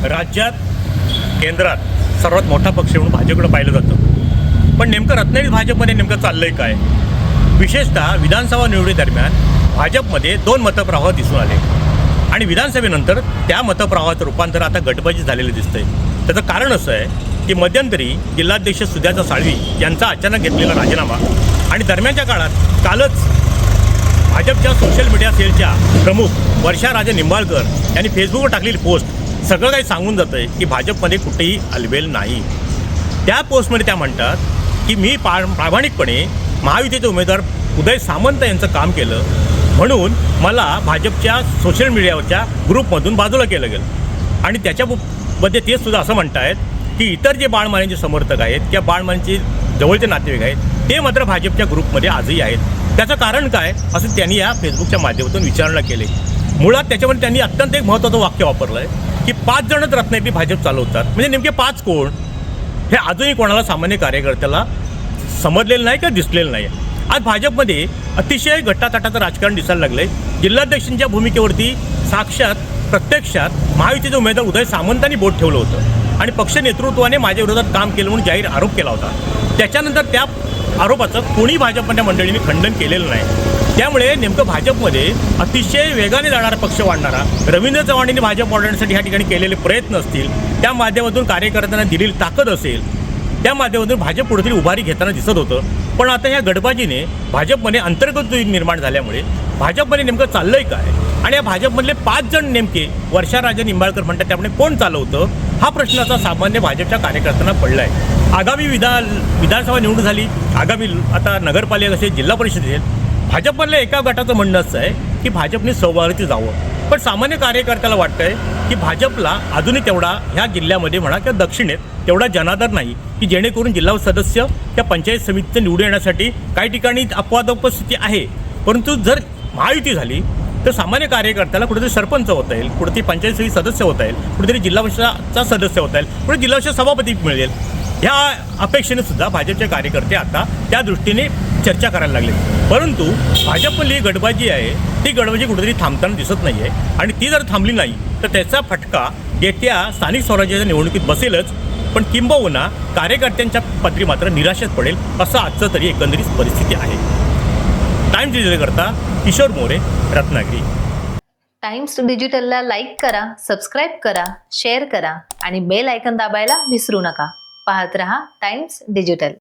राज्यात केंद्रात सर्वात मोठा पक्ष म्हणून भाजपकडे पाहिलं जातं. पण नेमकं रत्नागिरी भाजपमध्ये नेमकं चाललंय काय? विशेषतः विधानसभा निवडणुकीदरम्यान भाजपमध्ये दोन मतप्रवाह दिसून आले आणि विधानसभेनंतर त्या मतप्रवाहाचं रूपांतर आता गटबाजी झालेलं दिसतंय. त्याचं कारण असं आहे की मध्यंतरी जिल्हाध्यक्ष सुजाता साळवी यांचा अचानक घेतलेला राजीनामा आणि दरम्यानच्या काळात कालच भाजपच्या सोशल मीडिया सेलच्या प्रमुख वर्षा राजे निंबाळकर यांनी फेसबुकवर टाकलेली पोस्ट सगळं काही सांगून जातं आहे की भाजपमध्ये कुठेही अलबेल नाही. त्या पोस्टमध्ये त्या म्हणतात की मी प्रामाणिकपणे महायुतीचे उमेदवार उदय सामंत यांचं काम केलं म्हणून मला भाजपच्या सोशल मीडियावरच्या ग्रुपमधून बाजूला केलं गेलं. आणि त्याच्यामध्ये ते सुद्धा असं म्हणतायत की इतर जे बाळमानेचे समर्थक आहेत किंवा बाळमानेचे जवळचे नातेवाईक आहेत ते मात्र भाजपच्या ग्रुपमध्ये आजही आहेत. त्याचं कारण काय असं त्यांनी या फेसबुकच्या माध्यमातून विचारणा केली. मुळात त्याच्यामध्ये त्यांनी अत्यंत एक महत्त्वाचं वाक्य वापरलं आहे की 5 जणच रत्नागिरी भाजप चालवतात. म्हणजे नेमके 5 कोण हे अजूनही कोणाला सामान्य कार्यकर्त्याला समजलेलं नाही किंवा दिसलेलं नाही. आज भाजपमध्ये अतिशय गटातटाचं राजकारण दिसायला लागलं आहे. जिल्हाध्यक्षांच्या भूमिकेवरती प्रत्यक्षात महायुतीचे उमेदवार उदय सामंतांनी बोट ठेवलं होतं आणि पक्ष नेतृत्वाने माझ्या विरोधात काम केलं म्हणून जाहीर आरोप केला होता. त्याच्यानंतर त्या आरोपाचं कोणी भाजपच्या मंडळींनी खंडन केलेलं नाही. त्यामुळे नेमकं भाजपमध्ये अतिशय वेगाने जाणारा पक्ष वाढणारा रवींद्र चव्हाणांनी भाजप वाढवण्यासाठी ह्या ठिकाणी केलेले प्रयत्न असतील, त्या माध्यमातून कार्यकर्त्यांना दिलेली ताकद असेल, त्या माध्यमातून भाजप कुठेतरी उभारी घेताना दिसत होतं. पण आता ह्या गटबाजीने भाजपमध्ये अंतर्गत निर्माण झाल्यामुळे भाजपमध्ये नेमकं चाललंय काय आणि या भाजपमधले 5 जण नेमके वर्षा राजे निंबाळकर म्हणतात त्यामुळे कोण चालवतं हा प्रश्न असा सामान्य भाजपच्या कार्यकर्त्यांना पडला आहे. आगामी विधानसभा निवडणूक झाली, आगामी आता नगरपालिका असेल, जिल्हा परिषद असेल, भाजपमधल्या एका गटाचं म्हणणं असं आहे की भाजपने सहभागी जावं. पण सामान्य कार्यकर्त्याला वाटतं आहे की भाजपला अजूनही तेवढा ह्या जिल्ह्यामध्ये म्हणा किंवा दक्षिणेत तेवढा जनाधार नाही की जेणेकरून जिल्हा सदस्य किंवा पंचायत समितीचं निवडून येण्यासाठी काही ठिकाणी अपवादात्मक स्थिती आहे. परंतु जर महायुती झाली तर सामान्य कार्यकर्त्याला कुठेतरी सरपंच होता येईल, कुठेतरी पंचायत समिती सदस्य होता येईल, कुठेतरी जिल्हा परिषदेचा सदस्य होता येईल, कुठे जिल्हा परिषद सभापती मिळेल. ह्या अपेक्षेने सुद्धा भाजपचे कार्यकर्ते आता त्या दृष्टीने चर्चा करायला लागले. परंतु भाजपमधली गटबाजी आहे ती गटबाजी कुठेतरी थांबताना दिसत नाही आहे आणि ती जर थांबली नाही तर त्याचा फटका येत्या स्थानिक स्वराज्याच्या निवडणुकीत बसेलच. पण किंबहुना कार्यकर्त्यांच्या पदरी मात्र निराशेत पडेल असं आजचं तरी एकंदरीत परिस्थिती आहे. टाइम्स डिजिटल करता किशोर मोरे, रत्नागिरी. टाइम्स डिजिटलला लाईक करा, सबस्क्राईब करा, शेअर करा आणि बेल आयकॉन दाबायला विसरू नका. पाहत रहा टाइम्स डिजिटल.